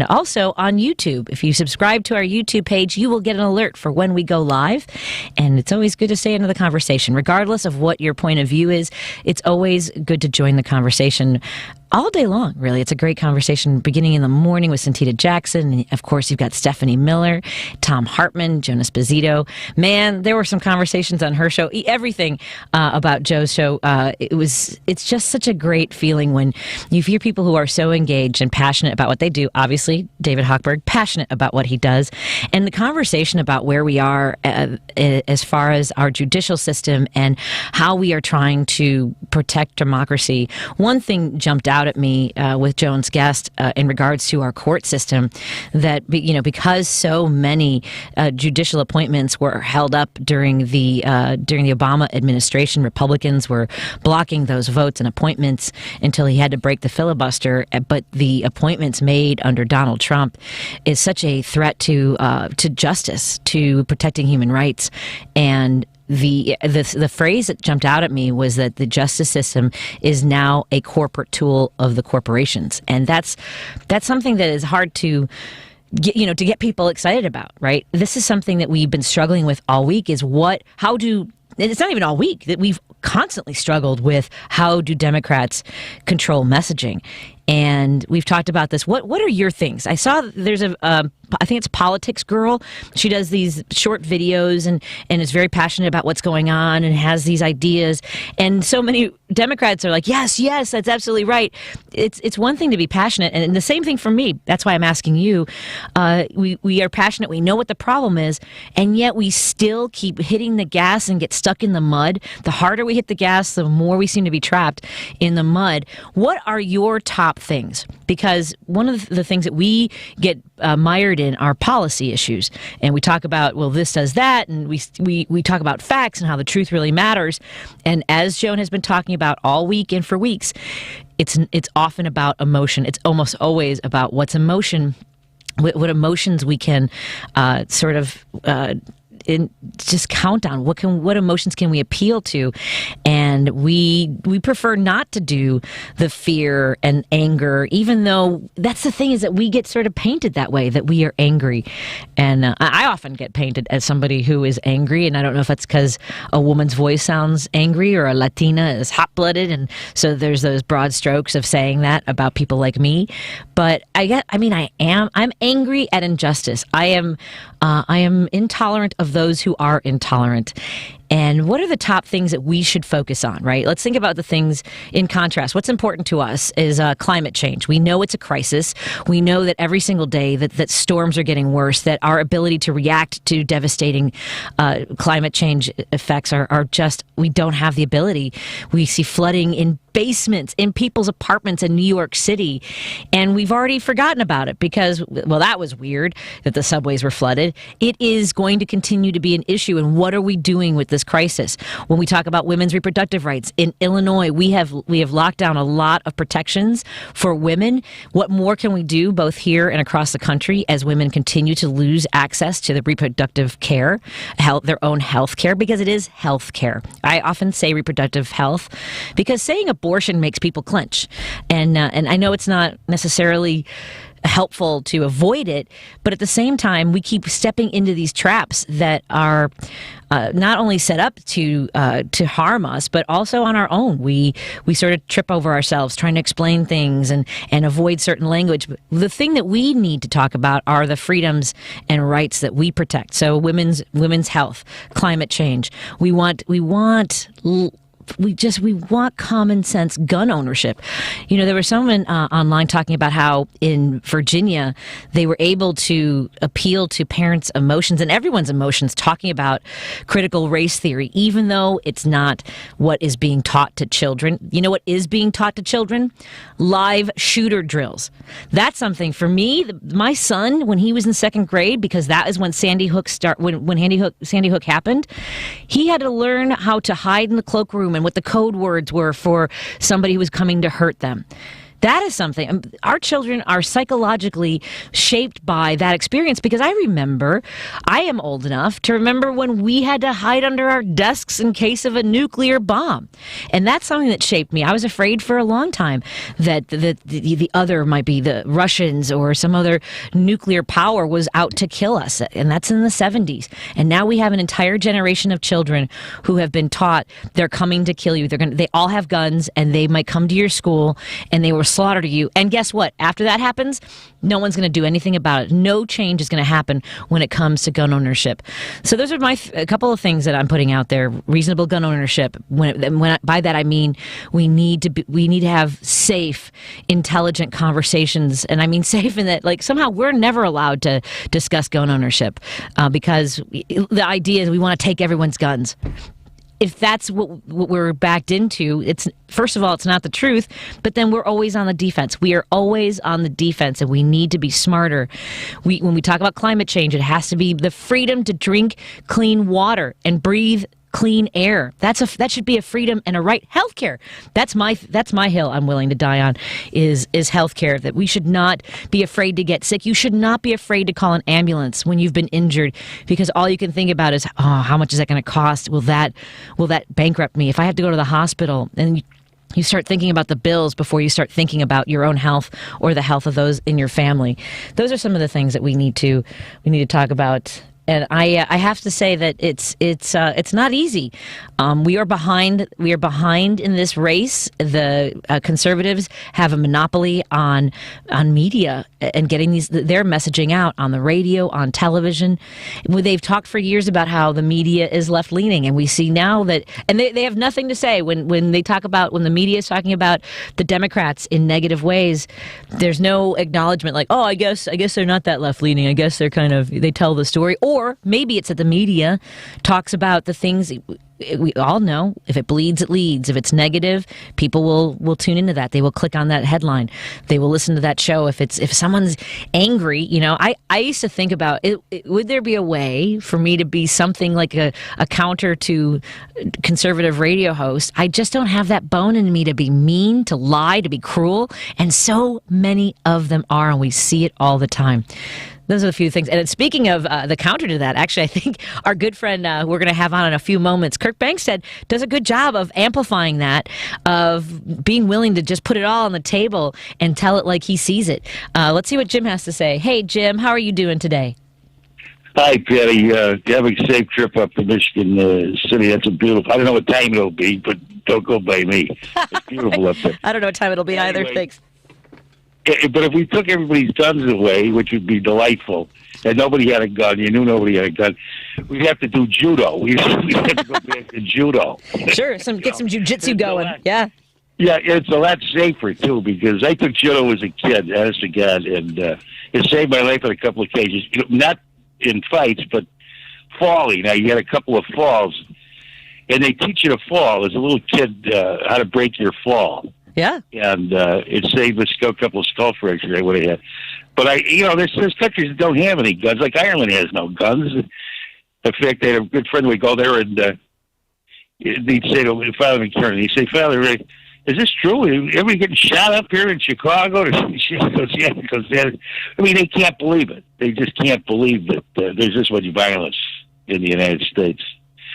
also on YouTube. If you subscribe to our YouTube page, you will get an alert for when we go live. And it's always good to stay into the conversation. Regardless of what your point of view is, it's always good to join the conversation all day long, really. It's a great conversation beginning in the morning with Santita Jackson. And of course, you've got Stephanie Miller, Tom Hartman, Jonas Bezito. Man, there were some conversations on her show. Everything about Joe's show. It's just such a great feeling when you hear people who are so engaged and passionate about what they do. Obviously, David Hochberg, passionate about what he does. And the conversation about where we are as far as our judicial system and how we are trying to protect democracy. One thing jumped out at me with Joan's guest in regards to our court system, that because so many judicial appointments were held up during the Obama administration, Republicans were blocking those votes and appointments until he had to break the filibuster. But the appointments made under Donald Trump is such a threat to justice, to protecting human rights. And the phrase that jumped out at me was that the justice system is now a corporate tool of the corporations, and that's something that is hard to get people excited about, right? This is something that we've been struggling with all week. It's not even all week that we've constantly struggled with. How do Democrats control messaging? And we've talked about this. What are your things? I saw there's I think it's Politics Girl. She does these short videos and is very passionate about what's going on and has these ideas. And so many Democrats are like, yes, that's absolutely right. It's one thing to be passionate, and the same thing for me. That's why I'm asking you. We are passionate. We know what the problem is, and yet we still keep hitting the gas and get stuck in the mud. The harder we hit the gas, the more we seem to be trapped in the mud. What are your top things? Because one of the things that we get mired in are policy issues, and we talk about, well, this does that, and we talk about facts and how the truth really matters. And as Joan has been talking about all week and for weeks, it's often about emotion. It's almost always about what's emotion, what emotions we can just count on. What emotions can we appeal to? And we prefer not to do the fear and anger, even though that's the thing, is that we get sort of painted that way, that we are angry. And I often get painted as somebody who is angry, and I don't know if that's because a woman's voice sounds angry or a Latina is hot-blooded, and so there's those broad strokes of saying that about people like me. But I'm angry at injustice. I am intolerant of those who are intolerant. And what are the top things that we should focus on, right? Let's think about the things in contrast. What's important to us is climate change. We know it's a crisis. We know that every single day that storms are getting worse, that our ability to react to devastating climate change effects are just, we don't have the ability. We see flooding in basements, in people's apartments in New York City, and we've already forgotten about it because, well, that was weird that the subways were flooded. It is going to continue to be an issue, and what are we doing with this crisis? When we talk about women's reproductive rights in Illinois, we have locked down a lot of protections for women. What more can we do, both here and across the country, as women continue to lose access to the reproductive care, their own health care, because it is health care. I often say reproductive health because saying abortion makes people clench, and I know it's not necessarily helpful to avoid it, but at the same time, we keep stepping into these traps that are not only set up to harm us, but also on our own. We sort of trip over ourselves trying to explain things and avoid certain language. But the thing that we need to talk about are the freedoms and rights that we protect. So women's health, climate change. We want common sense gun ownership. There was someone online talking about how in Virginia they were able to appeal to parents' emotions and everyone's emotions, talking about critical race theory, even though it's not what is being taught to children. You know what is being taught to children? Live shooter drills. That's something for me. My son, when he was in second grade, because that is when Sandy Hook happened, he had to learn how to hide in the cloakroom and what the code words were for somebody who was coming to hurt them. That is something. Our children are psychologically shaped by that experience, because I am old enough to remember when we had to hide under our desks in case of a nuclear bomb. And that's something that shaped me. I was afraid for a long time that the other might be the Russians or some other nuclear power was out to kill us. And that's in the 70s. And now we have an entire generation of children who have been taught they're coming to kill you. They all have guns, and they might come to your school and they will slaughter you. And guess what? After that happens, no one's going to do anything about it. No change is going to happen when it comes to gun ownership. So those are a couple of things that I'm putting out there. Reasonable gun ownership. By that I mean we need to have safe, intelligent conversations. And I mean safe in that, like, somehow we're never allowed to discuss gun ownership because the idea is we want to take everyone's guns. If that's what we're backed into, first of all, it's not the truth, but then we're always on the defense. We are always on the defense, and we need to be smarter. When we talk about climate change, it has to be the freedom to drink clean water and breathe clean air. That should be a freedom and a right. Healthcare. That's my hill I'm willing to die on, is healthcare. That we should not be afraid to get sick. You should not be afraid to call an ambulance when you've been injured, because all you can think about is, oh, how much is that going to cost? Will that bankrupt me if I have to go to the hospital? And you start thinking about the bills before you start thinking about your own health or the health of those in your family. Those are some of the things that we need to talk about. And I have to say that it's not easy. We are behind. We are behind in this race. The conservatives have a monopoly on media and getting their messaging out on the radio, on television. They've talked for years about how the media is left leaning, and we see now that, and they have nothing to say when the media is talking about the Democrats in negative ways. There's no acknowledgement like, oh, I guess they're not that left leaning. I guess they tell the story. Or maybe it's that the media talks about the things we all know. If it bleeds, it leads. If it's negative, people will tune into that. They will click on that headline. They will listen to that show. If someone's angry, I used to think about it. Would there be a way for me to be something like a counter to conservative radio hosts? I just don't have that bone in me to be mean, to lie, to be cruel. And so many of them are, and we see it all the time. Those are the few things. And speaking of the counter to that, actually, I think our good friend we're going to have on in a few moments, Kirk Bangstad, does a good job of amplifying that, of being willing to just put it all on the table and tell it like he sees it. Let's see what Jim has to say. Hey, Jim, how are you doing today? Hi, Patty. Having a safe trip up to Michigan City. That's a beautiful. I don't know what time it'll be, but don't go by me. It's beautiful up there. I don't know what time it'll be either. Thanks. But if we took everybody's guns away, which would be delightful, and nobody had a gun, you knew nobody had a gun, we'd have to do judo. We'd have to go back to judo. Sure, get some jiu-jitsu going. Yeah. Yeah, it's a lot safer, too, because I took judo as a kid, honest to God, and it saved my life on a couple of occasions. Not in fights, but falling. Now, you had a couple of falls, and they teach you to fall as a little kid, how to break your fall. Yeah, and it saved us a couple of skull fractures I would have had. But there's countries that don't have any guns. Like Ireland has no guns. In fact, they had a good friend would go there and they'd say to Father McKernan, he'd say, Father, is this true? Everybody getting shot up here in Chicago? He goes, yeah. I mean, they can't believe it. They just can't believe that there's this much violence in the United States.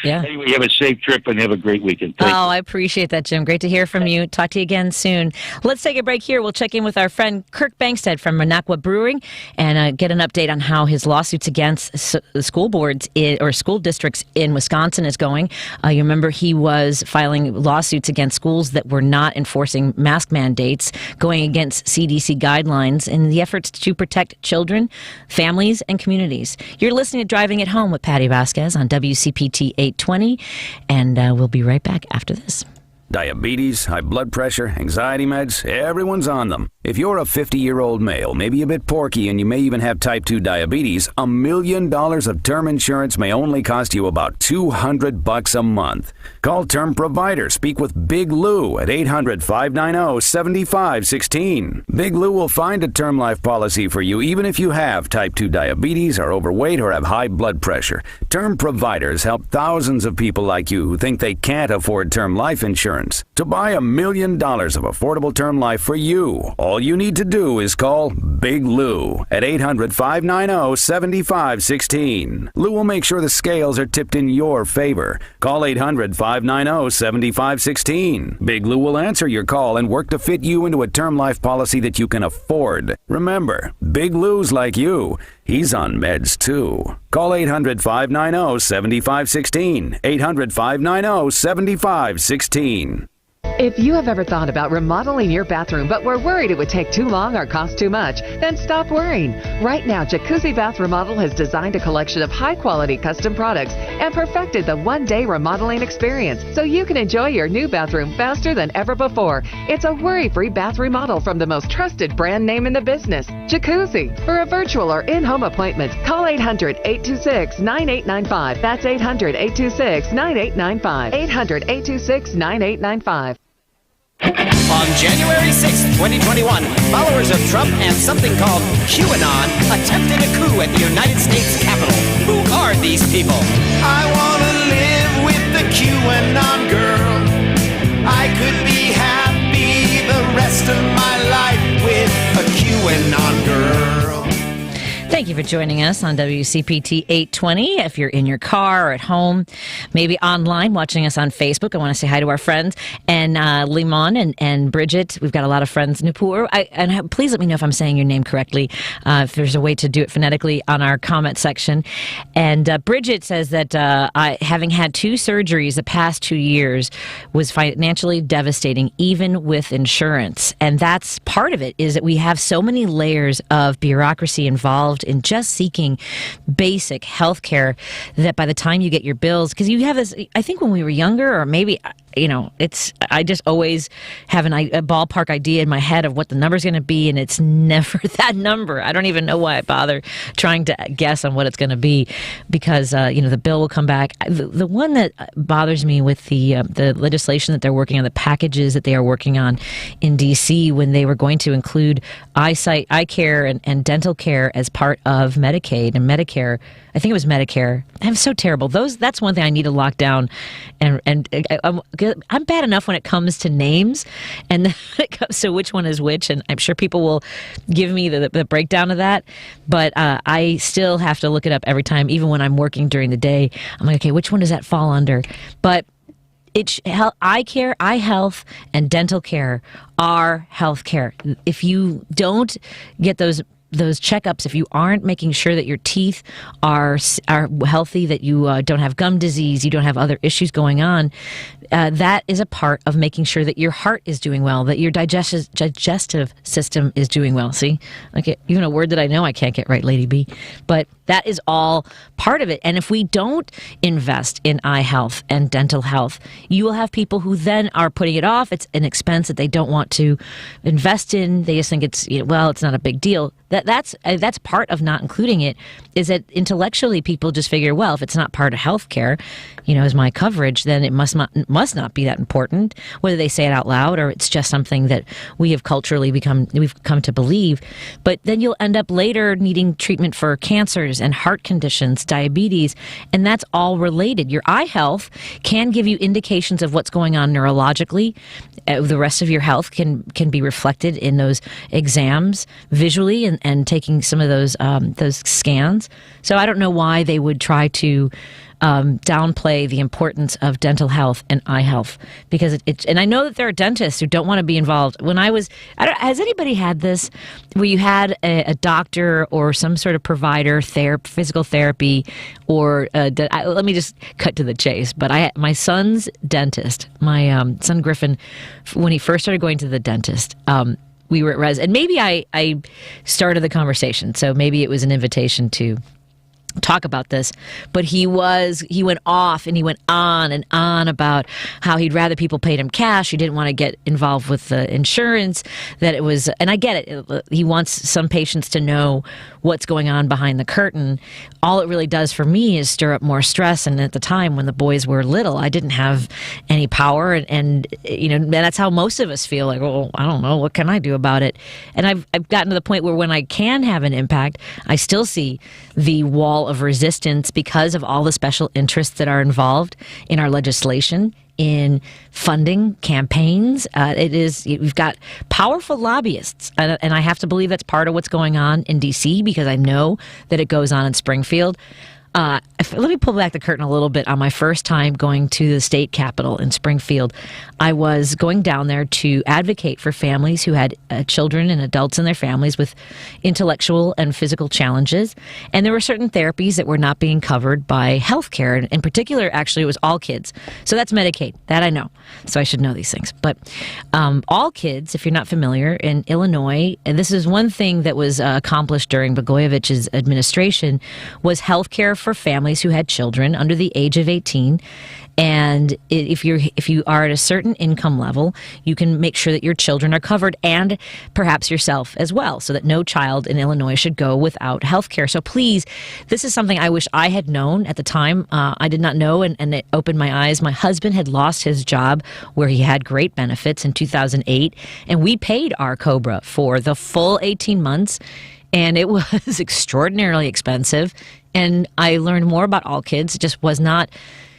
Yeah. Anyway, have a safe trip and have a great weekend. Thank you. I appreciate that, Jim. Great to hear from you. Talk to you again soon. Let's take a break here. We'll check in with our friend Kirk Bangstad from Minocqua Brewing and get an update on how his lawsuits against school boards or school districts in Wisconsin is going. You remember he was filing lawsuits against schools that were not enforcing mask mandates, going against CDC guidelines in the efforts to protect children, families, and communities. You're listening to Driving It Home with Patti Vasquez on WCPT 820, and we'll be right back after this. Diabetes, high blood pressure, anxiety meds, everyone's on them. If you're a 50-year-old male, maybe a bit porky, and you may even have type 2 diabetes, $1 million of term insurance may only cost you about $200 a month. Call Term Provider. Speak with Big Lou at 800-590-7516. Big Lou will find a term life policy for you even if you have type 2 diabetes, are overweight, or have high blood pressure. Term Providers help thousands of people like you who think they can't afford term life insurance. To buy $1 million of affordable term life for you, all you need to do is call Big Lou at 800-590-7516. Lou will make sure the scales are tipped in your favor. Call 800-590-7516. Big Lou will answer your call and work to fit you into a term life policy that you can afford. Remember, Big Lou's like you. He's on meds too. Call 800-590-7516. 800-590-7516. If you have ever thought about remodeling your bathroom but were worried it would take too long or cost too much, then stop worrying. Right now, Jacuzzi Bath Remodel has designed a collection of high-quality custom products and perfected the one-day remodeling experience so you can enjoy your new bathroom faster than ever before. It's a worry-free bath remodel from the most trusted brand name in the business, Jacuzzi. For a virtual or in-home appointment, call 800-826-9895. That's 800-826-9895. 800-826-9895. On January 6, 2021, followers of Trump and something called QAnon attempted a coup at the United States Capitol. Who are these people? I want to live with the QAnon girl. I could be happy the rest of my life with a QAnon girl. Thank you for joining us on WCPT 820. If you're in your car or at home, maybe online, watching us on Facebook, I want to say hi to our friends. And Limon and Bridget, we've got a lot of friends. Nupur, please let me know if I'm saying your name correctly, if there's a way to do it phonetically on our comment section. And Bridget says that having had 2 surgeries the past 2 years was financially devastating, even with insurance. And that's part of it, is that we have so many layers of bureaucracy involved in just seeking basic health care that by the time you get your bills, because you have this, I think when we were younger, or maybe, I just always have a ballpark idea in my head of what the number's going to be, and it's never that number. I don't even know why I bother trying to guess on what it's going to be, because, the bill will come back. The one that bothers me with the legislation that they're working on, the packages that they are working on in D.C., when they were going to include eye care and dental care as part of Medicaid and Medicare. I think it was Medicare. I'm so terrible. That's one thing I need to lock down. And I'm bad enough when it comes to names, and then it comes to which one is which. And I'm sure people will give me the breakdown of that. But I still have to look it up every time, even when I'm working during the day. I'm like, okay, which one does that fall under? But eye care, eye health, and dental care are health care. If you don't get those checkups, if you aren't making sure that your teeth are healthy, that you don't have gum disease, you don't have other issues going on, that is a part of making sure that your heart is doing well, that your digestive system is doing well. See, like even a word that I know I can't get right, Lady B, but that is all part of it. And if we don't invest in eye health and dental health, you will have people who then are putting it off. It's an expense that they don't want to invest in. They just think it's not a big deal. That's part of not including it, is that intellectually people just figure, well, if it's not part of healthcare, as my coverage, then it must not be that important, whether they say it out loud or it's just something that we have culturally we've come to believe. But then you'll end up later needing treatment for cancers and heart conditions, diabetes, and that's all related. Your eye health can give you indications of what's going on neurologically. The rest of your health can be reflected in those exams visually and taking some of those scans. So I don't know why they would try to downplay the importance of dental health and eye health, because and I know that there are dentists who don't want to be involved. Has anybody had this where you had a doctor or some sort of provider, physical therapy, or let me just cut to the chase. But my son's dentist, my son Griffin, when he first started going to the dentist, we were at Res, and maybe I started the conversation, so maybe it was an invitation to talk about this, but he went off and he went on and on about how he'd rather people paid him cash. He didn't want to get involved with the insurance, that it was, and I get it. He wants some patients to know what's going on behind the curtain. All it really does for me is stir up more stress. And at the time when the boys were little, I didn't have any power. And that's how most of us feel, like, oh, I don't know, what can I do about it? And I've gotten to the point where when I can have an impact, I still see the wall of resistance because of all the special interests that are involved in our legislation, in funding campaigns. We've got powerful lobbyists, and I have to believe that's part of what's going on in D.C. because I know that it goes on in Springfield. Let me pull back the curtain a little bit. On my first time going to the state capitol in Springfield, I was going down there to advocate for families who had children and adults in their families with intellectual and physical challenges. And there were certain therapies that were not being covered by health care. And in particular, actually, it was all kids. So that's Medicaid. That I know. So I should know these things. But all kids, if you're not familiar, in Illinois, and this is one thing that was accomplished during Blagojevich's administration, was health care for families who had children under the age of 18. And if you are at a certain income level, you can make sure that your children are covered, and perhaps yourself as well, so that no child in Illinois should go without health care. So please, this is something I wish I had known at the time. I did not know, and it opened my eyes. My husband had lost his job where he had great benefits in 2008, and we paid our COBRA for the full 18 months, and it was extraordinarily expensive. And I learned more about all kids. It was not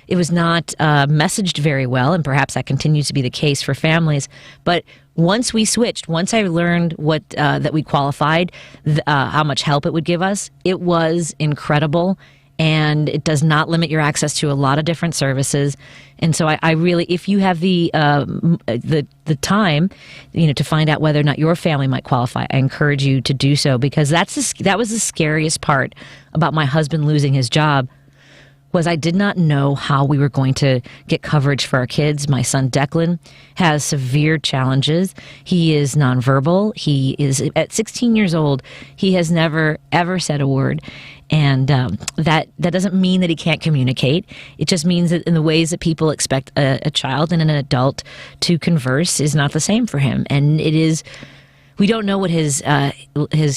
messaged very well, and perhaps that continues to be the case for families. But once we switched, once I learned that we qualified, how much help it would give us, it was incredible. And it does not limit your access to a lot of different services. And so I really, if you have the time, to find out whether or not your family might qualify, I encourage you to do so, because that was the scariest part about my husband losing his job. Was I did not know how we were going to get coverage for our kids. My son Declan has severe challenges. He is nonverbal. He is at 16 years old. He has never ever said a word, and that doesn't mean that he can't communicate. It just means that in the ways that people expect a child and an adult to converse is not the same for him, and it is. We don't know what his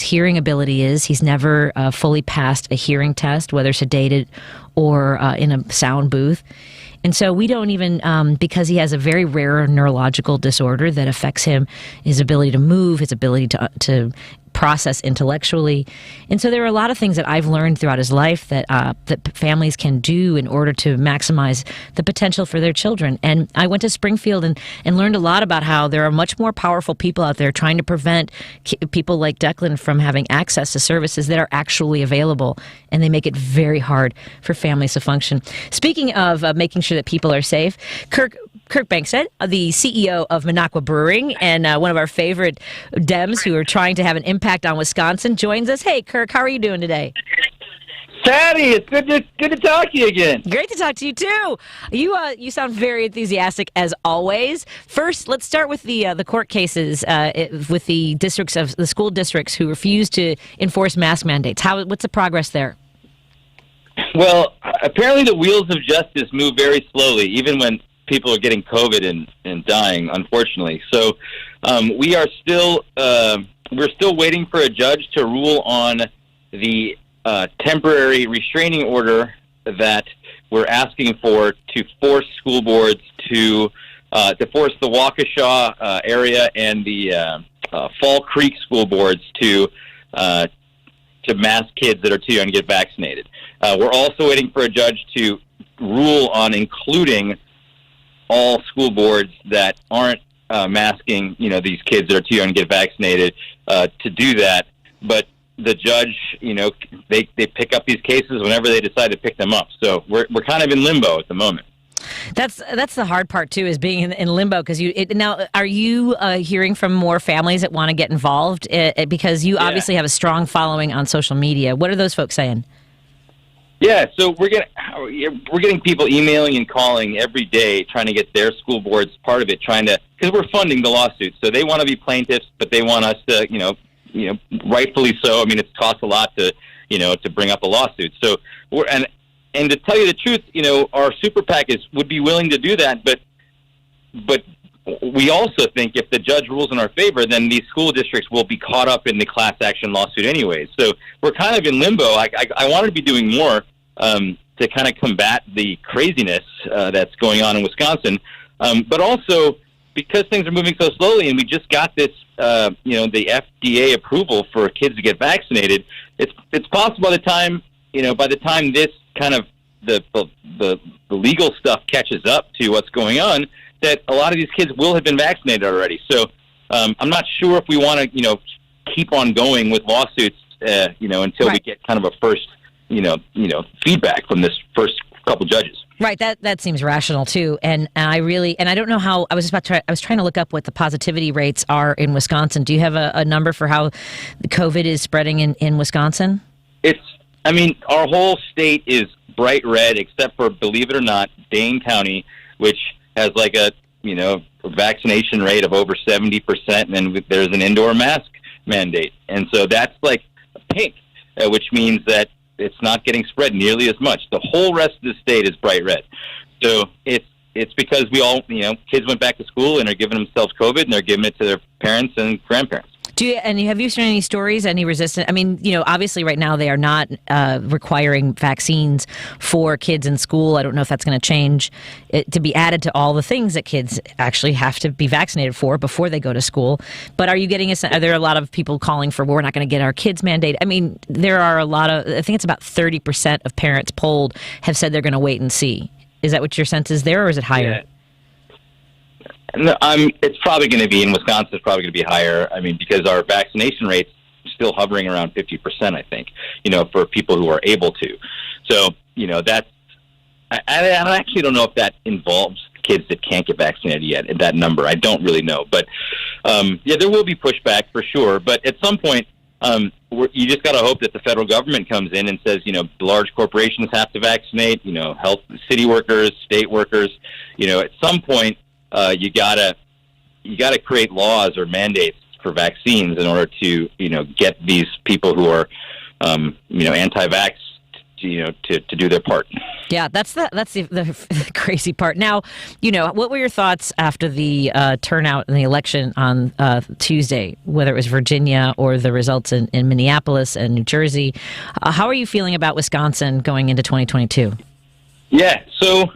hearing ability is. He's never fully passed a hearing test, whether sedated or in a sound booth. And so we don't even, because he has a very rare neurological disorder that affects him, his ability to move, his ability to process intellectually. And so there are a lot of things that I've learned throughout his life that families can do in order to maximize the potential for their children. And I went to Springfield and learned a lot about how there are much more powerful people out there trying to prevent people like Declan from having access to services that are actually available. And they make it very hard for families to function. Speaking of making sure that people are safe, Kirk Bangstad, the CEO of Minocqua Brewing and one of our favorite Dems who are trying to have an impact on Wisconsin, joins us. Hey, Kirk, how are you doing today? Patty, it's good to talk to you again. Great to talk to you too. You sound very enthusiastic as always. First, let's start with the court cases with the school districts who refuse to enforce mask mandates. What's the progress there? Well, apparently the wheels of justice move very slowly, even when people are getting COVID and dying, unfortunately. So we're still waiting for a judge to rule on the temporary restraining order that we're asking for to force school boards to force the Waukesha area and the Fall Creek school boards to mask kids that are too young to get vaccinated. We're also waiting for a judge to rule on including all school boards that aren't masking, these kids that are too young to get vaccinated to do that. But the judge, they pick up these cases whenever they decide to pick them up. So we're kind of in limbo at the moment. That's the hard part too, is being in limbo. Because now, are you hearing from more families that want to get involved? Because you obviously have a strong following on social media. What are those folks saying? Yeah, so we're getting people emailing and calling every day, trying to get their school boards part of it, because we're funding the lawsuit. So they want to be plaintiffs, but they want us to, rightfully so. I mean, it costs a lot to to bring up a lawsuit. So and to tell you the truth, our super PAC would be willing to do that, but we also think if the judge rules in our favor, then these school districts will be caught up in the class action lawsuit anyways. So we're kind of in limbo. I want to be doing more to kind of combat the craziness that's going on in Wisconsin, but also because things are moving so slowly, and we just got this, the FDA approval for kids to get vaccinated. It's possible by the time this kind of the legal stuff catches up to what's going on, that a lot of these kids will have been vaccinated already. So I'm not sure if we want to, keep on going with lawsuits, until we get kind of a first, feedback from this first couple judges. Right. That seems rational too. And I don't know how I was trying to look up what the positivity rates are in Wisconsin. Do you have a number for how the COVID is spreading in Wisconsin? Our whole state is bright red, except for, believe it or not, Dane County, which has like a vaccination rate of over 70%, and then there's an indoor mask mandate, and so that's like pink, which means that it's not getting spread nearly as much. The whole rest of the state is bright red. So it's because we all, kids went back to school and are giving themselves COVID, and they're giving it to their parents and grandparents. Have you seen any stories, any resistance? Obviously right now they are not requiring vaccines for kids in school. I don't know if that's going to change to be added to all the things that kids actually have to be vaccinated for before they go to school. But are there a lot of people calling for, we're not going to get our kids mandated? There are I think it's about 30% of parents polled have said they're going to wait and see. Is that what your sense is there, or is it higher? Yeah. No, it's probably going to be in Wisconsin. It's probably going to be higher. Because our vaccination rate's still hovering around 50%. I think, for people who are able to. So, that's. I actually don't know if that involves kids that can't get vaccinated yet. That number, I don't really know. But there will be pushback for sure. But at some point, you just got to hope that the federal government comes in and says, large corporations have to vaccinate. Health, city workers, state workers. At some point. You gotta create laws or mandates for vaccines in order to get these people who are anti-vax to do their part. Yeah, that's the crazy part. Now, what were your thoughts after the turnout in the election on Tuesday, whether it was Virginia or the results in Minneapolis and New Jersey? How are you feeling about Wisconsin going into 2022? Yeah, So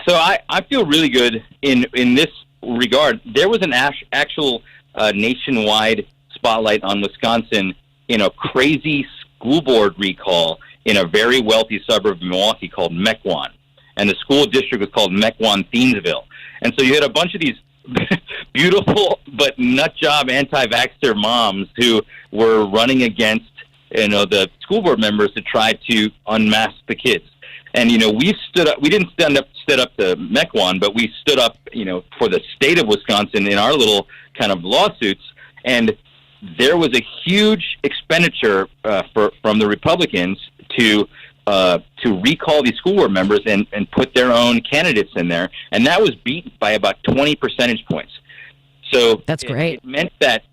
I feel really good in this regard. There was an actual nationwide spotlight on Wisconsin in a crazy school board recall in a very wealthy suburb of Milwaukee called Mequon. And the school district was called Mequon-Thiensville. And so you had a bunch of these beautiful but nutjob anti-vaxxer moms who were running against the school board members to try to unmask the kids. And, we stood up. We didn't stood up to Mequon, but we stood up, for the state of Wisconsin in our little kind of lawsuits. And there was a huge expenditure from the Republicans to recall these school board members and put their own candidates in there. And that was beaten by about 20 percentage points. So that's great. It meant that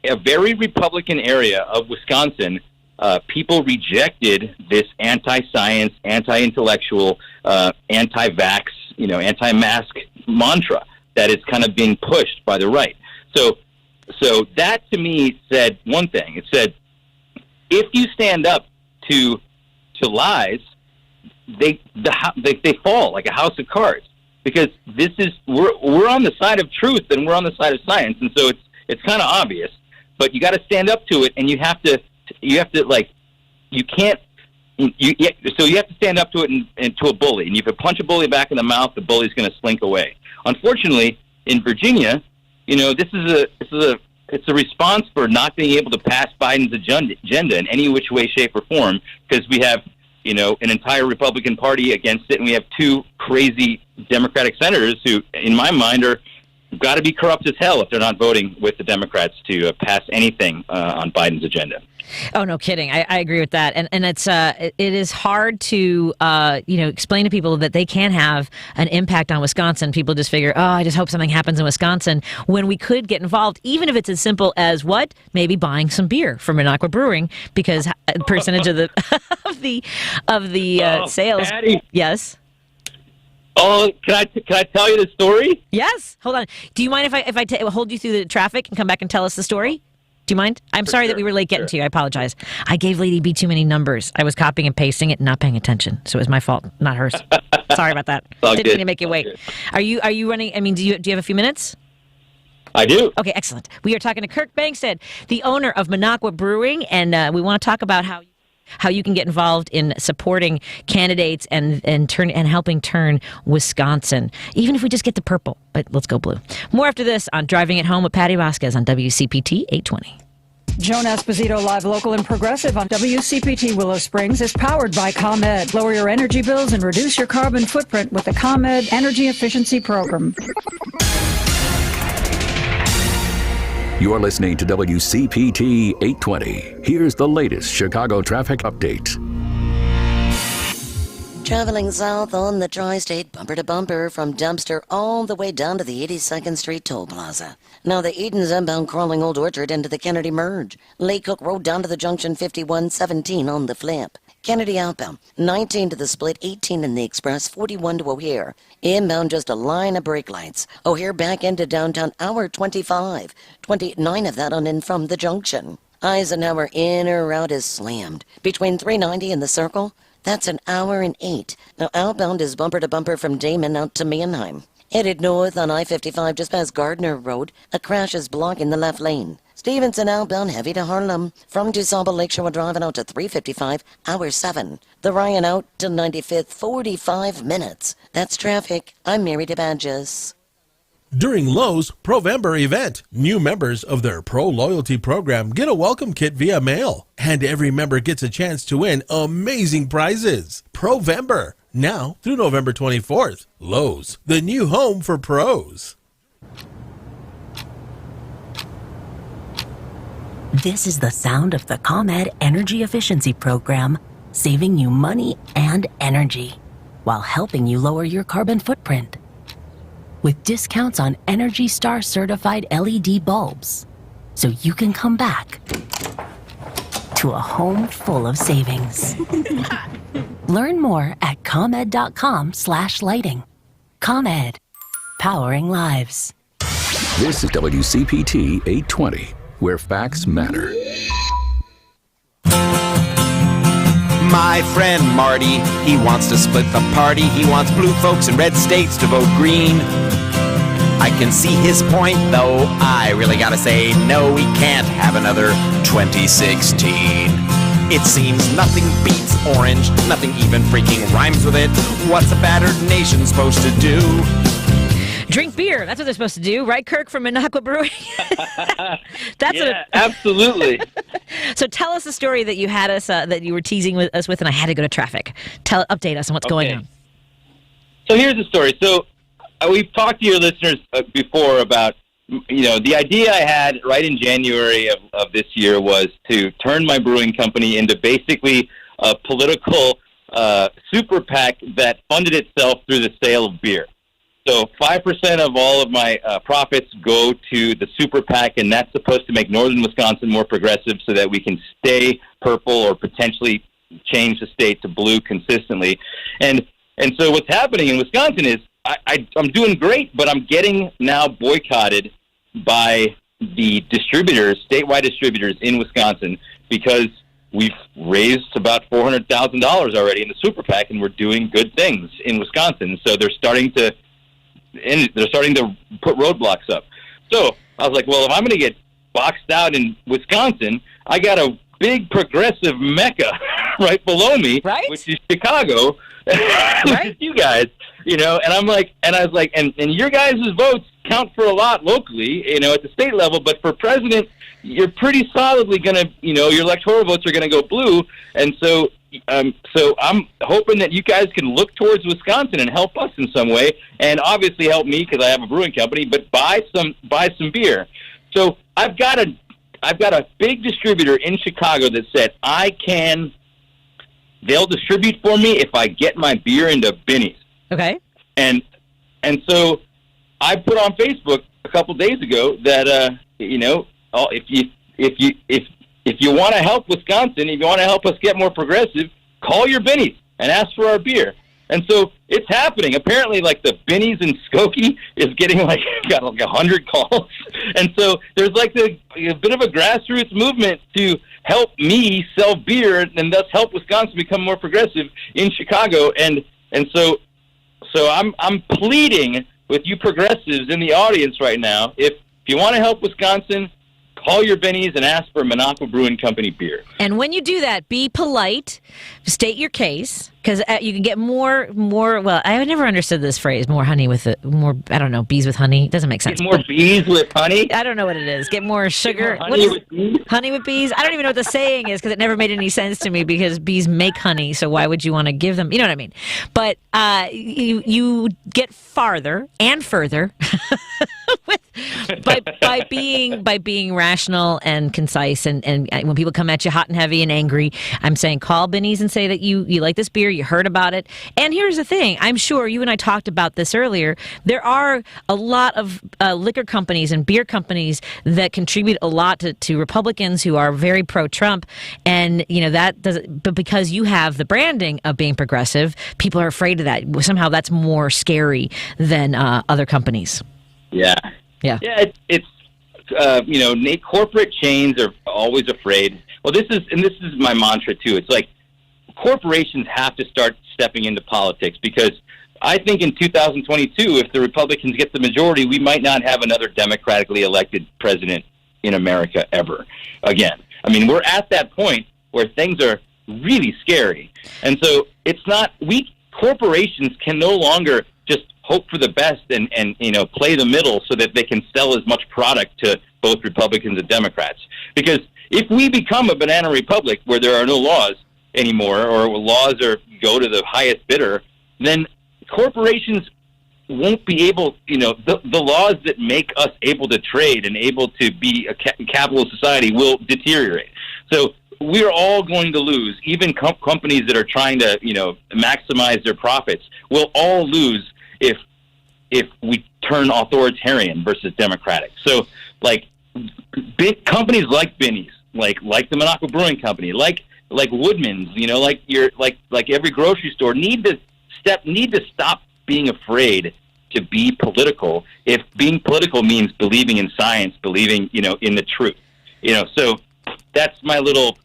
a very Republican area of Wisconsin, people rejected this anti-science, anti-intellectual, anti-vax, anti-mask mantra that is kind of being pushed by the right. So that to me said one thing. It said, if you stand up to lies, they fall like a house of cards, because we're on the side of truth and we're on the side of science, and so it's kind of obvious. But you got to stand up to it, and you have to stand up to it and to a bully. And if you punch a bully back in the mouth, the bully's going to slink away. Unfortunately, in Virginia, it's a response for not being able to pass Biden's agenda in any which way, shape, or form, because we have, an entire Republican Party against it, and we have two crazy Democratic senators who, in my mind, are got to be corrupt as hell if they're not voting with the Democrats to pass anything on Biden's agenda. Oh, no kidding. I agree with that. And it is hard to, explain to people that they can have an impact on Wisconsin. People just figure, oh, I just hope something happens in Wisconsin, when we could get involved, even if it's as simple as what? Maybe buying some beer from Minocqua Brewing, because a percentage of the sales. Patty. Yes. Oh, can I tell you the story? Yes. Hold on. Do you mind if I hold you through the traffic and come back and tell us the story? Do you mind? I'm sorry that we were late getting to you. I apologize. I gave Lady B too many numbers. I was copying and pasting it and not paying attention. So it was my fault, not hers. Sorry about that. Didn't mean to make you wait. Are you running? I mean, do you have a few minutes? I do. Okay, excellent. We are talking to Kirk Bangstad, the owner of Minocqua Brewing, and we want to talk about how you can get involved in supporting candidates and helping turn Wisconsin, even if we just get the purple. But let's go blue. More after this on Driving It Home with Patti Vasquez on WCPT 820. Joan Esposito, live, local, and progressive on WCPT Willow Springs is powered by ComEd. Lower your energy bills and reduce your carbon footprint with the ComEd Energy Efficiency Program. You're listening to WCPT 820. Here's the latest Chicago traffic update. Traveling south on the Tri-State, bumper to bumper from Dempster all the way down to the 82nd Street Toll Plaza. Now the Edens inbound crawling Old Orchard into the Kennedy merge. Lake Cook Road down to the junction 5117 on the flip. Kennedy outbound, 19 to the split, 18 in the express, 41 to O'Hare. Inbound just a line of brake lights. O'Hare back into downtown, hour 25. 29 of that on in from the junction. Eisenhower in or out is slammed. Between 390 and the Circle, that's an hour and 8. Now outbound is bumper to bumper from Damon out to Mannheim. Headed north on I-55 just past Gardner Road, a crash is blocking the left lane. Stevenson outbound heavy to Harlem. From DuSable Lakeshore Drive out to 355, hour 7. The Ryan out to 95th, 45 minutes. That's traffic. I'm Mary DeBadges. During Lowe's Provember event, new members of their Pro Loyalty program get a welcome kit via mail, and every member gets a chance to win amazing prizes. Provember, now through November 24th. Lowe's, the new home for pros. This is the sound of the ComEd Energy Efficiency Program, saving you money and energy while helping you lower your carbon footprint. With discounts on Energy Star certified LED bulbs, so you can come back to a home full of savings. Learn more at ComEd.com/lighting. ComEd, powering lives. This is WCPT 820, where facts matter. My friend Marty, he wants to split the party. He wants blue folks in red states to vote green. I can see his point, though I really gotta say, no, we can't have another 2016. It seems nothing beats orange, nothing even freaking rhymes with it. What's a battered nation supposed to do? Drink beer. That's what they're supposed to do, right, Kirk from Minocqua Brewing? Absolutely. So tell us the story that you had us, that you were teasing us with, and I had to go to traffic. Update us on what's going on. So here's the story. So we've talked to your listeners before about, the idea I had right in January of this year was to turn my brewing company into basically a political super PAC that funded itself through the sale of beer. So 5% of all of my profits go to the super PAC, and that's supposed to make northern Wisconsin more progressive so that we can stay purple or potentially change the state to blue consistently. And so what's happening in Wisconsin is I'm doing great, but I'm getting now boycotted by the distributors, statewide distributors in Wisconsin, because we've raised about $400,000 already in the super PAC, and we're doing good things in Wisconsin. So they're starting to put roadblocks up. So I was like, well, if I'm going to get boxed out in Wisconsin, I got a big progressive mecca right below me, right? Which is Chicago, which is you guys, and I was like, and your guys' votes count for a lot locally, at the state level, but for president, you're pretty solidly going to, your electoral votes are going to go blue. And so I'm hoping that you guys can look towards Wisconsin and help us in some way, and obviously help me because I have a brewing company, but buy some beer. So I've got a I've got a big distributor in Chicago that said they'll distribute for me if I get my beer into Binny's. Okay. And so I put on Facebook a couple days ago that if you want to help Wisconsin, if you want to help us get more progressive, call your Binny's and ask for our beer. And so it's happening. Apparently, like the Binny's in Skokie is getting got 100 calls. And so there's a bit of a grassroots movement to help me sell beer and thus help Wisconsin become more progressive in Chicago. And so I'm pleading with you progressives in the audience right now, if you want to help Wisconsin, call your Bennies and ask for Minocqua Brewing Company beer. And when you do that, be polite, state your case, because you can get more, well, I never understood this phrase, more honey with bees with honey. It doesn't make sense. Get more bees with honey? I don't know what it is. Get more sugar. Honey with bees? Honey with bees? I don't even know what the saying is, because it never made any sense to me, because bees make honey, so why would you want to give them, you know what I mean? But you get farther and further by being rational and concise, and when people come at you hot and heavy and angry, I'm saying call Binny's and say that you like this beer, you heard about it. And here's the thing, I'm sure you and I talked about this earlier, there are a lot of liquor companies and beer companies that contribute a lot to Republicans who are very pro-Trump, and but because you have the branding of being progressive, people are afraid of that. Somehow that's more scary than other companies. Yeah. It's corporate chains are always afraid. Well, this is my mantra too. It's like corporations have to start stepping into politics, because I think in 2022, if the Republicans get the majority, we might not have another democratically elected president in America ever again. I mean, we're at that point where things are really scary, and so corporations can no longer just hope for the best and play the middle so that they can sell as much product to both Republicans and Democrats. Because if we become a banana republic where there are no laws anymore, or laws go to the highest bidder, then corporations won't be able, the laws that make us able to trade and able to be a capitalist society will deteriorate. So we're all going to lose. Even companies that are trying to, maximize their profits will all lose if we turn authoritarian versus democratic. So, big companies like Binny's, like the Minocqua Brewing Company, like Woodman's, like every grocery store need to stop being afraid to be political. If being political means believing in science, believing in the truth, So that's my little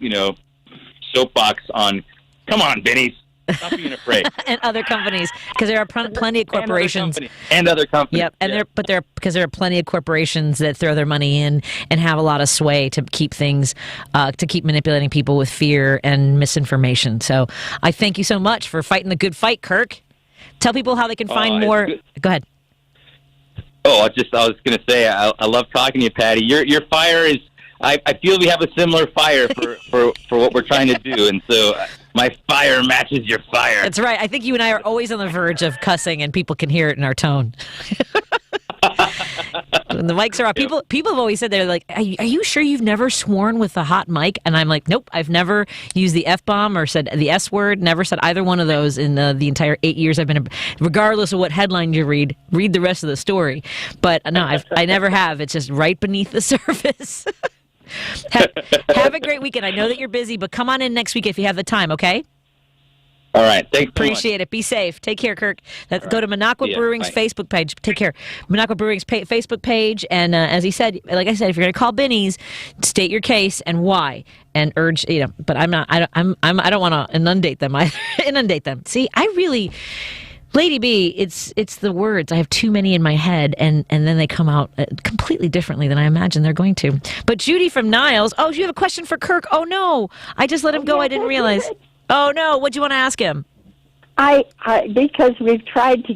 soapbox on. Come on, Binny's. Stop being afraid. And other companies, because there are plenty of corporations. And other companies. Yep, and because there are plenty of corporations that throw their money in and have a lot of sway to keep things, to keep manipulating people with fear and misinformation. So I thank you so much for fighting the good fight, Kirk. Tell people how they can find more. Go ahead. Oh, I was going to say, I love talking to you, Patty. Your fire is. I feel we have a similar fire for what we're trying to do, and so my fire matches your fire. That's right. I think you and I are always on the verge of cussing, and people can hear it in our tone. When the mics are off, people have always said, they're like, are you sure you've never sworn with a hot mic? And I'm like, nope, I've never used the F-bomb or said the S word, never said either one of those in the entire 8 years I've been, regardless of what headline you read the rest of the story. But no, I never have. It's just right beneath the surface. Have a great weekend. I know that you're busy, but come on in next week if you have the time, okay? All right. Thanks. Appreciate it. Be safe. Take care, Kirk. Go to Minocqua Brewing's Facebook page. Take care. Minocqua Brewing's Facebook page. And as he said, like I said, if you're going to call Binny's, state your case and why, and urge. But I'm not. I don't want to inundate them. Inundate them. See, I really. Lady B, it's the words. I have too many in my head, and then they come out completely differently than I imagine they're going to. But Judy from Niles, you have a question for Kirk? Oh, no. I just let him go. I didn't realize. Oh, no. What'd you want to ask him? Because I've tried to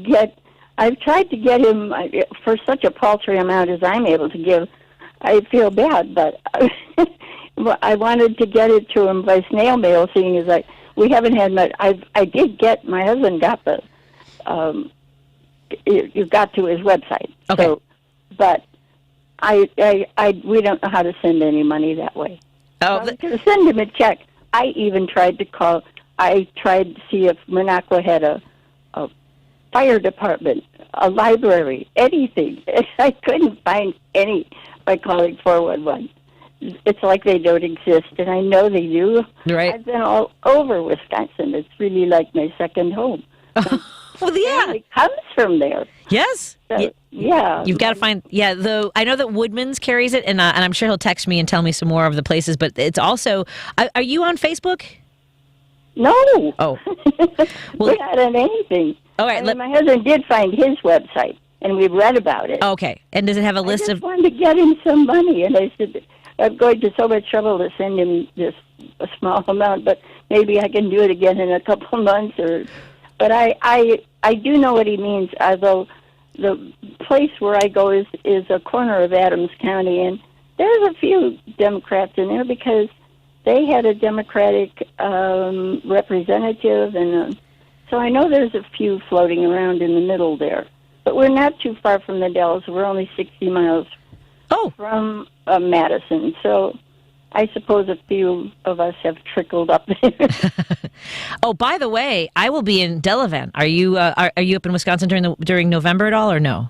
get him for such a paltry amount as I'm able to give. I feel bad, but I wanted to get it to him by snail mail, seeing as we haven't had much. I did get, my husband got the, you got to his website. Okay. So, but we don't know how to send any money that way. Oh, I was going to send him a check. I even tried to call. I tried to see if Minocqua had a fire department, a library, anything. I couldn't find any by calling 411. It's like they don't exist, and I know they do. Right. I've been all over Wisconsin. It's really like my second home. Well, yeah. It comes from there. Yes. So, yeah. You've got to find, though I know that Woodman's carries it, and I'm sure he'll text me and tell me some more of the places, but it's also, are you on Facebook? No. Oh. We're not on anything. All right. My husband did find his website, and we read about it. Okay. And does it have a list of... I just wanted to get him some money, and I said, I'm going to so much trouble to send him a small amount, but maybe I can do it again in a couple of months. But I do know what he means, although the place where I go is a corner of Adams County, and there's a few Democrats in there because they had a Democratic representative, and so I know there's a few floating around in the middle there. But we're not too far from the Dells. We're only 60 miles from Madison, so I suppose a few of us have trickled up there. Oh, by the way, I will be in Delavan. Are you up in Wisconsin during November at all, or no?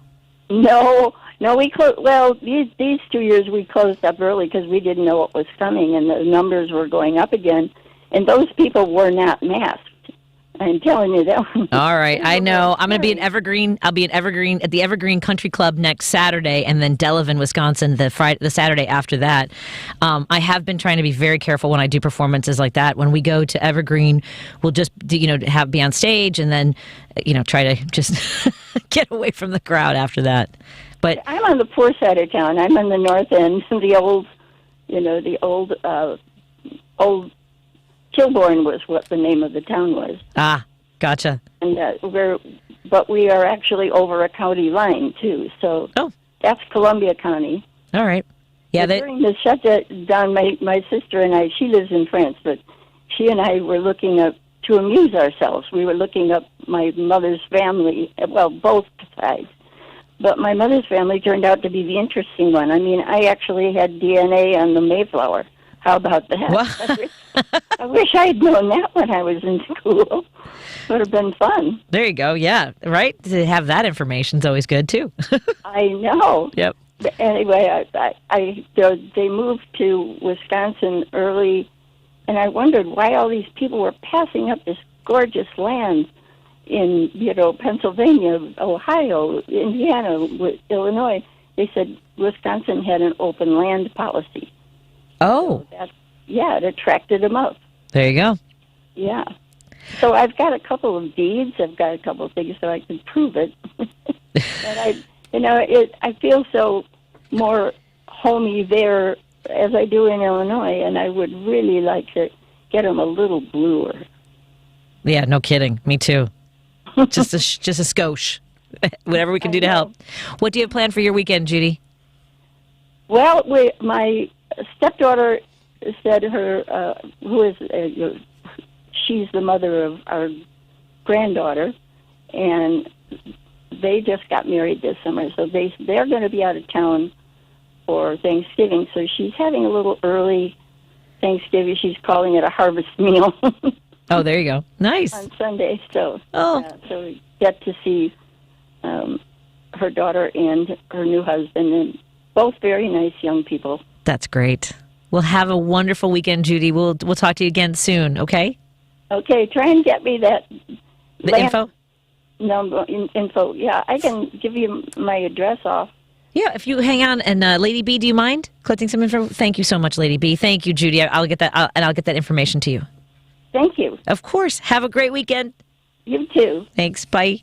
No, we closed. Well, these 2 years we closed up early because we didn't know what was coming, and the numbers were going up again. And those people were not masked. I'm telling you that one. All right, I know. I'm going to be in Evergreen. I'll be in Evergreen at the Evergreen Country Club next Saturday, and then Delavan, Wisconsin, the Saturday after that. I have been trying to be very careful when I do performances like that. When we go to Evergreen, we'll just be on stage, and then try to just get away from the crowd after that. But I'm on the poor side of town. I'm on the north end, the old Kilbourne was what the name of the town was. Ah, gotcha. And but we are actually over a county line too. So that's Columbia County. All right. Yeah. During the shutdown, my sister and I, she lives in France, but she and I were looking up to amuse ourselves. We were looking up my mother's family. Well, both sides. But my mother's family turned out to be the interesting one. I mean, I actually had DNA on the Mayflower. How about that? I wish I had known that when I was in school. Would have been fun. There you go. Yeah, right? To have that information is always good, too. I know. Yep. But anyway, they moved to Wisconsin early, and I wondered why all these people were passing up this gorgeous land in, Pennsylvania, Ohio, Indiana, Illinois. They said Wisconsin had an open land policy. Oh. So it attracted them up. There you go. Yeah. So I've got a couple of deeds. I've got a couple of things so I can prove it. And I feel so more homey there as I do in Illinois, and I would really like to get them a little bluer. Yeah, no kidding. Me too. just a skosh. Whatever we can do to help. What do you have planned for your weekend, Judy? Well, my stepdaughter said she's the mother of our granddaughter, and they just got married this summer, so they're going to be out of town for Thanksgiving, so she's having a little early Thanksgiving. She's calling it a harvest meal. Oh, there you go. Nice. On Sunday, so so we get to see her daughter and her new husband, and both very nice young people. That's great. Well, have a wonderful weekend, Judy. We'll talk to you again soon, okay? Okay, try and get me that info? Info. Yeah, I can give you my address off. Yeah, if you hang on, and Lady B, do you mind collecting some info? Thank you so much, Lady B. Thank you, Judy. I'll get that, and I'll get that information to you. Thank you. Of course. Have a great weekend. You too. Thanks. Bye.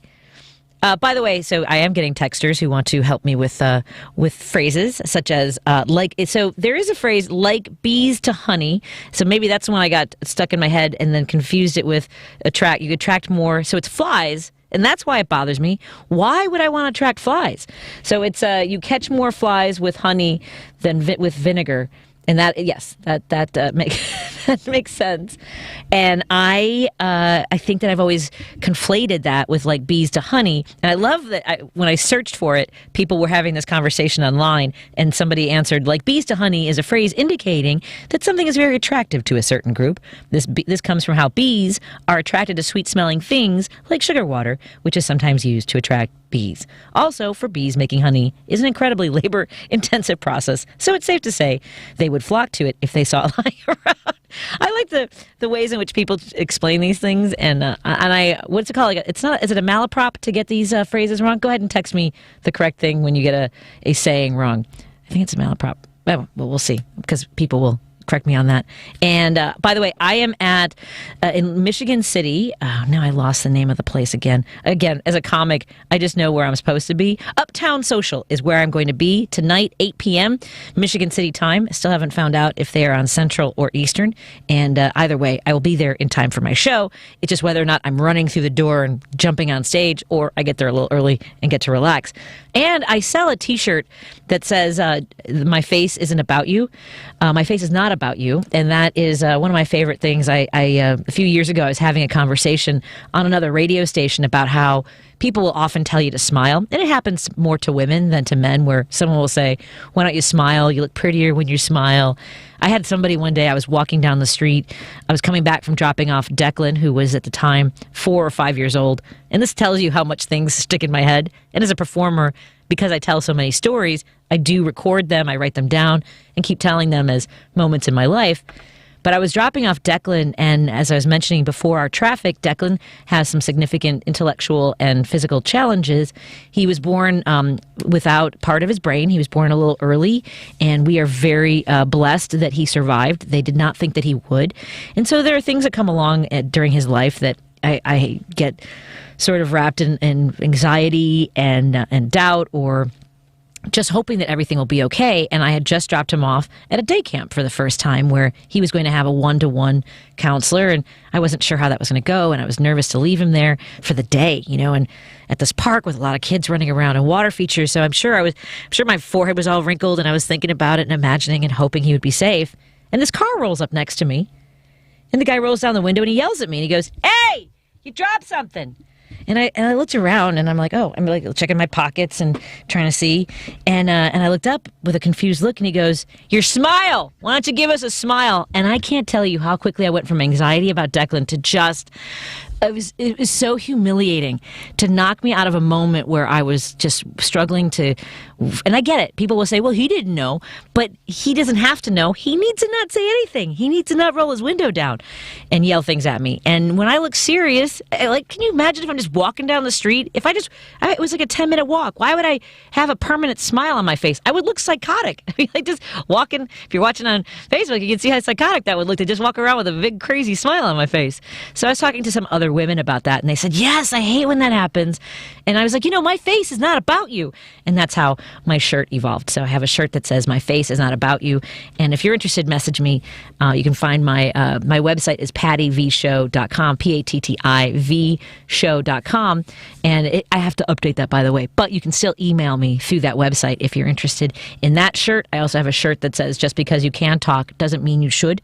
By the way, so I am getting texters who want to help me with phrases such as like. So there is a phrase like bees to honey. So maybe that's the one I got stuck in my head and then confused it with attract. You attract more. So it's flies, and that's why it bothers me. Why would I want to attract flies? So it's you catch more flies with honey than with vinegar. And that makes sense. And I think that I've always conflated that with like bees to honey. And I love that when I searched for it, people were having this conversation online, and somebody answered like bees to honey is a phrase indicating that something is very attractive to a certain group. This comes from how bees are attracted to sweet-smelling things like sugar water, which is sometimes used to attract bees. Also, for bees, making honey is an incredibly labor-intensive process, so it's safe to say they would flock to it if they saw it lying around. I like the ways in which people explain these things, and I what's it called? Is it a malaprop to get these phrases wrong? Go ahead and text me the correct thing when you get a saying wrong. I think it's a malaprop. Well, we'll see, because people will correct me on that. And by the way, I am at in Michigan City. Now I lost the name of the place again. Again, as a comic, I just know where I'm supposed to be. Uptown Social is where I'm going to be tonight, 8 p.m. Michigan City time. I still haven't found out if they are on Central or Eastern. And either way, I will be there in time for my show. It's just whether or not I'm running through the door and jumping on stage, or I get there a little early and get to relax. And I sell a T-shirt that says, "My face isn't about you." My face is not about you, and that is one of my favorite things. A few years ago, I was having a conversation on another radio station about how people will often tell you to smile, and it happens more to women than to men, where someone will say, "Why don't you smile? You look prettier when you smile." I had somebody one day, I was walking down the street, I was coming back from dropping off Declan, who was at the time 4 or 5 years old, and this tells you how much things stick in my head. And as a performer, because I tell so many stories, I do record them, I write them down, and keep telling them as moments in my life. But I was dropping off Declan, and as I was mentioning before our traffic, Declan has some significant intellectual and physical challenges. He was born without part of his brain. He was born a little early, and we are very blessed that he survived. They did not think that he would. And so there are things that come along during his life that I get sort of wrapped in anxiety and doubt, or just hoping that everything will be okay. And I had just dropped him off at a day camp for the first time, where he was going to have a one-to-one counselor, and I wasn't sure how that was going to go, and I was nervous to leave him there for the day, and at this park with a lot of kids running around and water features. So I'm sure my forehead was all wrinkled, and I was thinking about it and imagining and hoping he would be safe. And this car rolls up next to me, and the guy rolls down the window and he yells at me, and he goes, "Hey, you dropped something." And I looked around, and I'm like, I'm like checking my pockets and trying to see. And I looked up with a confused look, and he goes, "Your smile. Why don't you give us a smile?" And I can't tell you how quickly I went from anxiety about Declan to just, it was so humiliating to knock me out of a moment where I was just struggling to, and I get it. People will say, "Well, he didn't know," but he doesn't have to know. He needs to not say anything. He needs to not roll his window down and yell things at me. And when I look serious, can you imagine if I'm just walking down the street? It was like a 10-minute walk. Why would I have a permanent smile on my face? I would look psychotic. I mean, like just walking, if you're watching on Facebook, you can see how psychotic that would look to just walk around with a big, crazy smile on my face. So I was talking to some other women about that, and they said, "Yes, I hate when that happens." And I was like, my face is not about you. And that's how my shirt evolved. So I have a shirt that says, "My face is not about you." And if you're interested, message me. You can find my website is pattivshow.com, PATTIV show.com. And I have to update that, by the way. But you can still email me through that website if you're interested in that shirt. I also have a shirt that says, "Just because you can talk doesn't mean you should."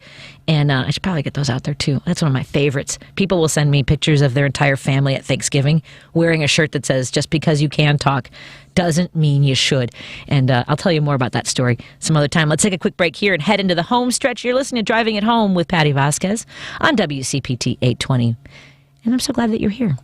And I should probably get those out there too. That's one of my favorites. People will send me pictures of their entire family at Thanksgiving wearing a shirt that says, "Just because you can talk doesn't mean you should." And I'll tell you more about that story some other time. Let's take a quick break here and head into the home stretch. You're listening to Driving It Home with Patti Vasquez on WCPT 820. And I'm so glad that you're here.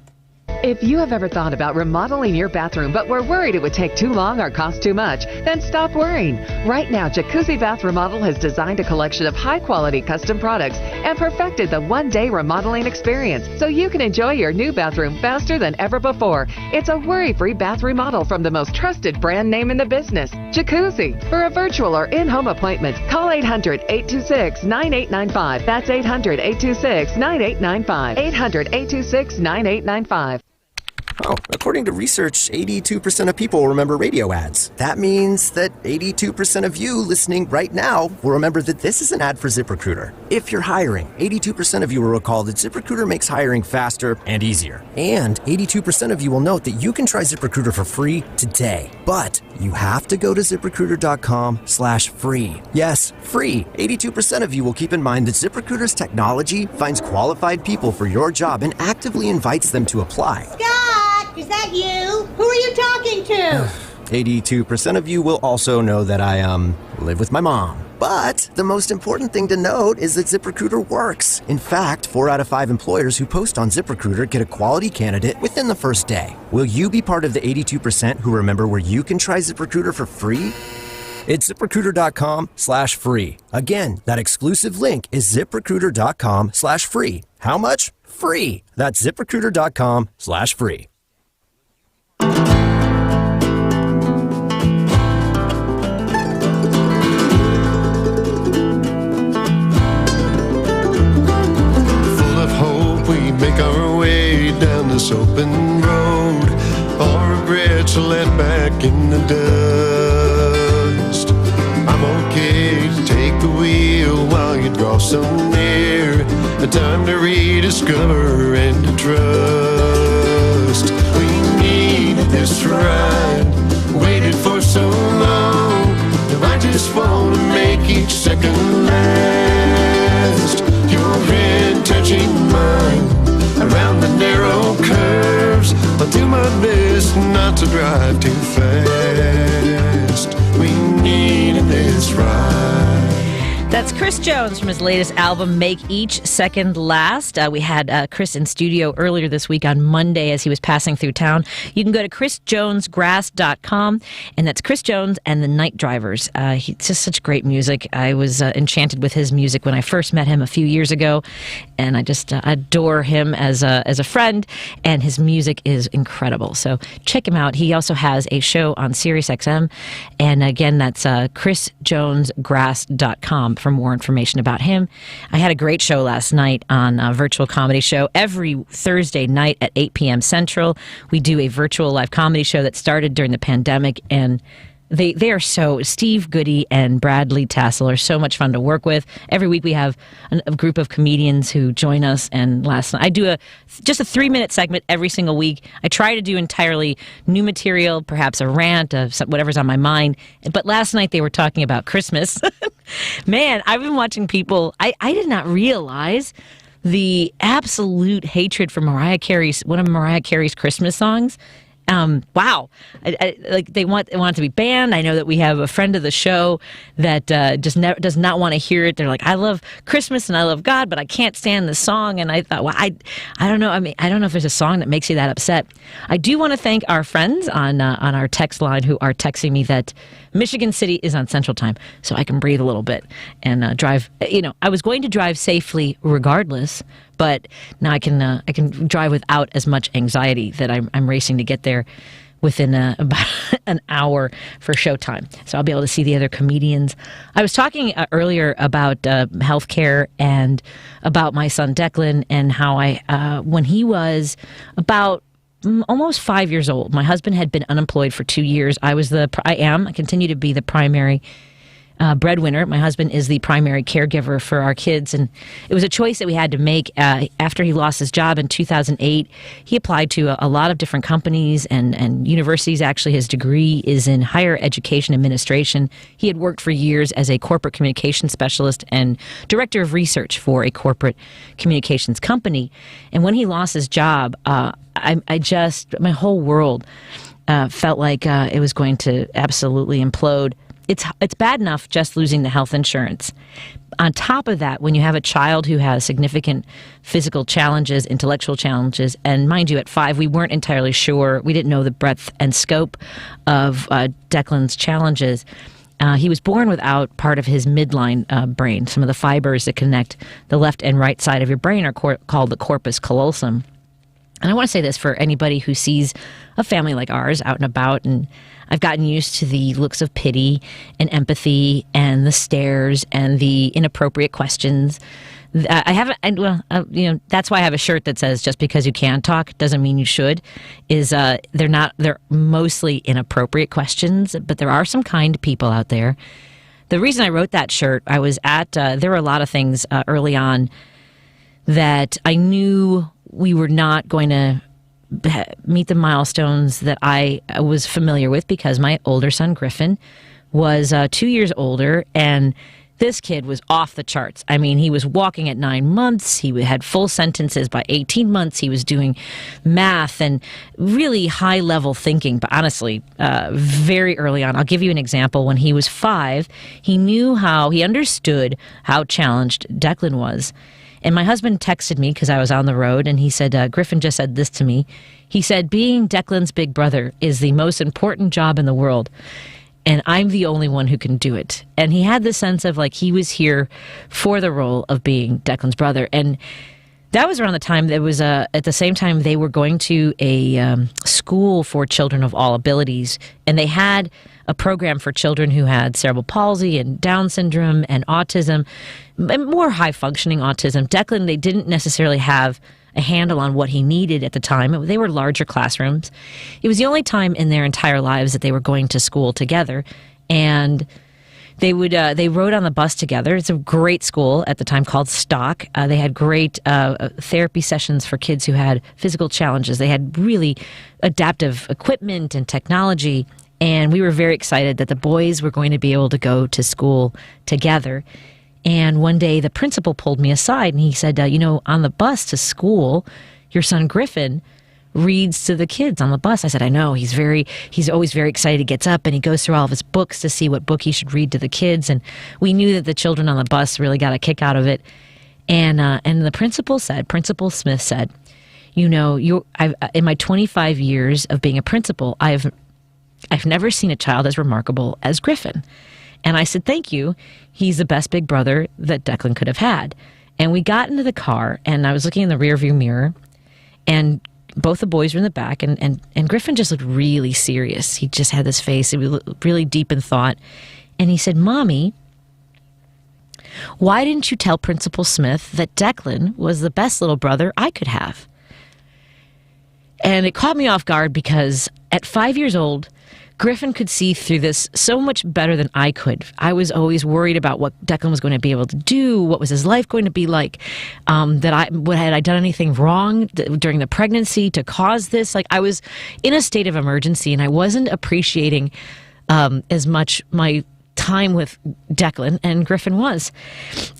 If you have ever thought about remodeling your bathroom but were worried it would take too long or cost too much, then stop worrying. Right now, Jacuzzi Bath Remodel has designed a collection of high-quality custom products and perfected the one-day remodeling experience so you can enjoy your new bathroom faster than ever before. It's a worry-free bath remodel from the most trusted brand name in the business, Jacuzzi. For a virtual or in-home appointment, call 800-826-9895. That's 800-826-9895. 800-826-9895. Oh, according to research, 82% of people remember radio ads. That means that 82% of you listening right now will remember that this is an ad for ZipRecruiter. If you're hiring, 82% of you will recall that ZipRecruiter makes hiring faster and easier. And 82% of you will note that you can try ZipRecruiter for free today. But you have to go to ZipRecruiter.com/free. Yes, free. 82% of you will keep in mind that ZipRecruiter's technology finds qualified people for your job and actively invites them to apply. Scott, is that you? Who are you talking to? 82% of you will also know that I, live with my mom. But the most important thing to note is that ZipRecruiter works. In fact, 4 out of 5 employers who post on ZipRecruiter get a quality candidate within the first day. Will you be part of the 82% who remember where you can try ZipRecruiter for free? It's ZipRecruiter.com/free. Again, that exclusive link is ZipRecruiter.com/free. How much? Free. That's ZipRecruiter.com/free. Full of hope, we make our way down this open road. All regrets are left back in the dust. I'm okay to take the wheel while you draw so near. A time to rediscover and to trust. We needed this ride, waited for so long. Now I just want to make each second last. Your hand touching mine around the narrow curves. I'll do my best not to drive too fast. We needed this ride. That's Chris Jones from his latest album, Make Each Second Last. We had Chris in studio earlier this week on Monday as he was passing through town. You can go to chrisjonesgrass.com, and that's Chris Jones and the Night Drivers. He's just such great music. I was enchanted with his music when I first met him a few years ago, and I just adore him as a friend, and his music is incredible. So check him out. He also has a show on SiriusXM, and again, that's chrisjonesgrass.com for more information about him. I had a great show last night on a virtual comedy show. Every Thursday night at 8 p.m. Central, we do a virtual live comedy show that started during the pandemic, and they are so, Steve Goody and Bradley Tassel are so much fun to work with. Every week we have a group of comedians who join us, and last night I do just a 3-minute segment every single week. I try to do entirely new material, perhaps a rant of whatever's on my mind, but last night they were talking about Christmas. Man, I've been watching people, I did not realize the absolute hatred for one of Mariah Carey's Christmas songs. Wow. Like they want it to be banned. I know that we have a friend of the show that does not want to hear it. They're like, I love Christmas and I love God, but I can't stand this song. And I thought, well, I don't know. I mean, I don't know if there's a song that makes you that upset. I do want to thank our friends on our text line who are texting me that Michigan City is on Central Time, so I can breathe a little bit and drive. I was going to drive safely regardless, but now I can drive without as much anxiety that I'm racing to get there within about an hour for showtime. So I'll be able to see the other comedians. I was talking earlier about healthcare and about my son Declan and how when he was about almost 5 years old, my husband had been unemployed for 2 years. I continue to be the primary breadwinner. My husband is the primary caregiver for our kids, and it was a choice that we had to make. After he lost his job in 2008, he applied to a lot of different companies and universities. Actually, his degree is in higher education administration. He had worked for years as a corporate communications specialist and director of research for a corporate communications company. And when he lost his job, my whole world felt like it was going to absolutely implode. It's bad enough just losing the health insurance. On top of that, when you have a child who has significant physical challenges, intellectual challenges, and mind you, at 5, we weren't entirely sure. We didn't know the breadth and scope of Declan's challenges. He was born without part of his midline brain. Some of the fibers that connect the left and right side of your brain are called the corpus callosum. And I want to say this for anybody who sees a family like ours out and about, and I've gotten used to the looks of pity and empathy and the stares and the inappropriate questions I haven't, that's why I have a shirt that says "Just because you can talk doesn't mean you should." They're mostly inappropriate questions, but there are some kind people out there. The reason I wrote that shirt, I was at, there were a lot of things early on that I knew we were not going to meet the milestones that I was familiar with, because my older son, Griffin, was 2 years older, and this kid was off the charts. I mean, he was walking at 9 months. He had full sentences by 18 months. He was doing math and really high-level thinking, but honestly, very early on. I'll give you an example. When he was 5, he understood how challenged Declan was. And my husband texted me because I was on the road, and he said, Griffin just said this to me. He said, being Declan's big brother is the most important job in the world, and I'm the only one who can do it. And he had this sense of like he was here for the role of being Declan's brother. And that was around the time that was at the same time they were going to a school for children of all abilities, and they had a program for children who had cerebral palsy and Down syndrome and autism, and more high-functioning autism. Declan, they didn't necessarily have a handle on what he needed at the time. They were larger classrooms. It was the only time in their entire lives that they were going to school together, and they rode on the bus together. It's a great school at the time called Stock. They had great therapy sessions for kids who had physical challenges. They had really adaptive equipment and technology, and we were very excited that the boys were going to be able to go to school together. And one day the principal pulled me aside and he said, on the bus to school, your son Griffin reads to the kids on the bus. I said, I know. He's always very excited. He gets up and he goes through all of his books to see what book he should read to the kids. And we knew that the children on the bus really got a kick out of it. And the Principal Smith said, in my 25 years of being a principal, I've never seen a child as remarkable as Griffin. And I said, thank you. He's the best big brother that Declan could have had. And we got into the car, and I was looking in the rearview mirror, and both the boys were in the back, and Griffin just looked really serious. He just had this face. He was really deep in thought. And he said, Mommy, why didn't you tell Principal Smith that Declan was the best little brother I could have? And it caught me off guard because at 5 years old, Griffin could see through this so much better than I could. I was always worried about what Declan was going to be able to do, what was his life going to be like, had I done anything wrong during the pregnancy to cause this? Like, I was in a state of emergency, and I wasn't appreciating as much my time with Declan, and Griffin was.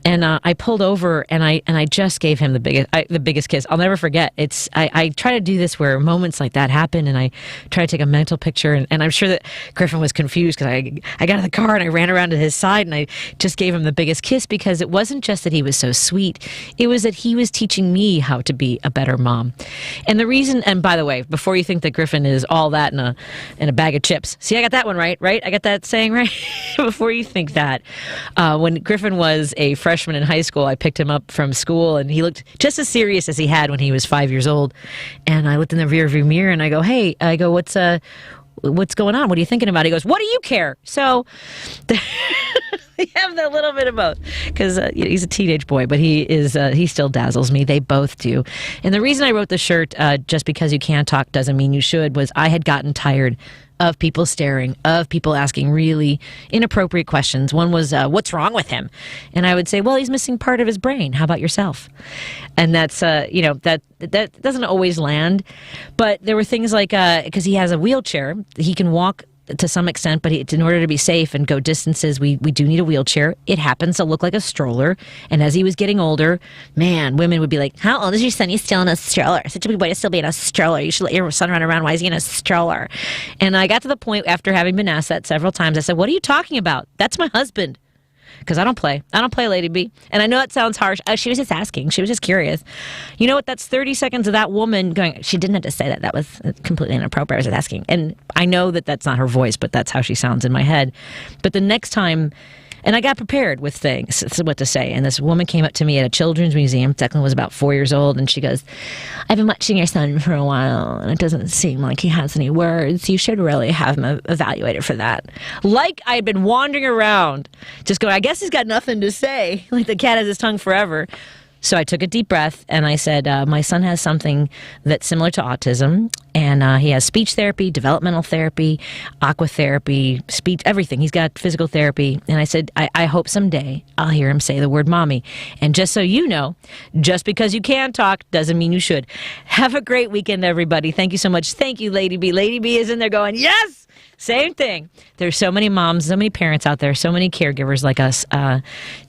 And I pulled over and I just gave him the biggest kiss. I'll never forget. I try to do this where moments like that happen, and I try to take a mental picture, and I'm sure that Griffin was confused because I got in the car and I ran around to his side and I just gave him the biggest kiss, because it wasn't just that he was so sweet, it was that he was teaching me how to be a better mom. And the reason, and by the way, before you think that Griffin is all that in a bag of chips, see, I got that one right? I got that saying right? Before you think that, when Griffin was a freshman in high school, I picked him up from school, and he looked just as serious as he had when he was 5 years old. And I looked in the rearview mirror and I go, hey, what's going on? What are you thinking about? He goes, what do you care? So they have that little bit of both, because he's a teenage boy, but he still dazzles me. They both do. And the reason I wrote the shirt, just because you can talk doesn't mean you should, was I had gotten tired of people staring, of people asking really inappropriate questions. One was, what's wrong with him? And I would say, well, he's missing part of his brain. How about yourself? And that's, that doesn't always land. But there were things like, because he has a wheelchair, he can walk to some extent, but in order to be safe and go distances, we do need a wheelchair. It happens to look like a stroller. And as he was getting older, man, women would be like, how old is your son? He's still in a stroller. Such a big boy to still be in a stroller. You should let your son run around. Why is he in a stroller? And I got to the point, after having been asked that several times, I said, what are you talking about? That's my husband. Because I don't play, Lady B. And I know it sounds harsh. She was just asking. She was just curious. You know what? That's 30 seconds of that woman going, she didn't have to say that. That was completely inappropriate. I was just asking. And I know that that's not her voice, but that's how she sounds in my head. But the next time, and I got prepared with things, what to say. And this woman came up to me at a children's museum. Declan was about 4 years old. And she goes, I've been watching your son for a while, and it doesn't seem like he has any words. You should really have him evaluated for that. Like I had been wandering around, just going, I guess he's got nothing to say. Like the cat has his tongue forever. So I took a deep breath and I said, my son has something that's similar to autism, and he has speech therapy, developmental therapy, aqua therapy, speech, everything. He's got physical therapy. And I said, I hope someday I'll hear him say the word mommy. And just so you know, just because you can talk doesn't mean you should. Have a great weekend, everybody. Thank you so much. Thank you, Lady B. Lady B is in there going, yes! Same thing. There's so many moms, so many parents out there, so many caregivers like us.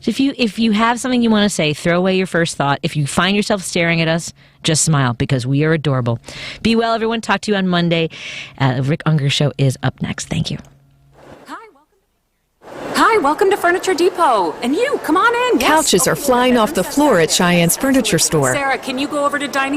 If you have something you want to say, throw away your first thought. If you find yourself staring at us, just smile because we are adorable. Be well, everyone. Talk to you on Monday. Rick Unger Show is up next. Thank you. Hi, welcome to Furniture Depot. And you, come on in. Yes. Couches are flying off the floor at Cheyenne's Furniture Store. Sarah, can you go over to dining?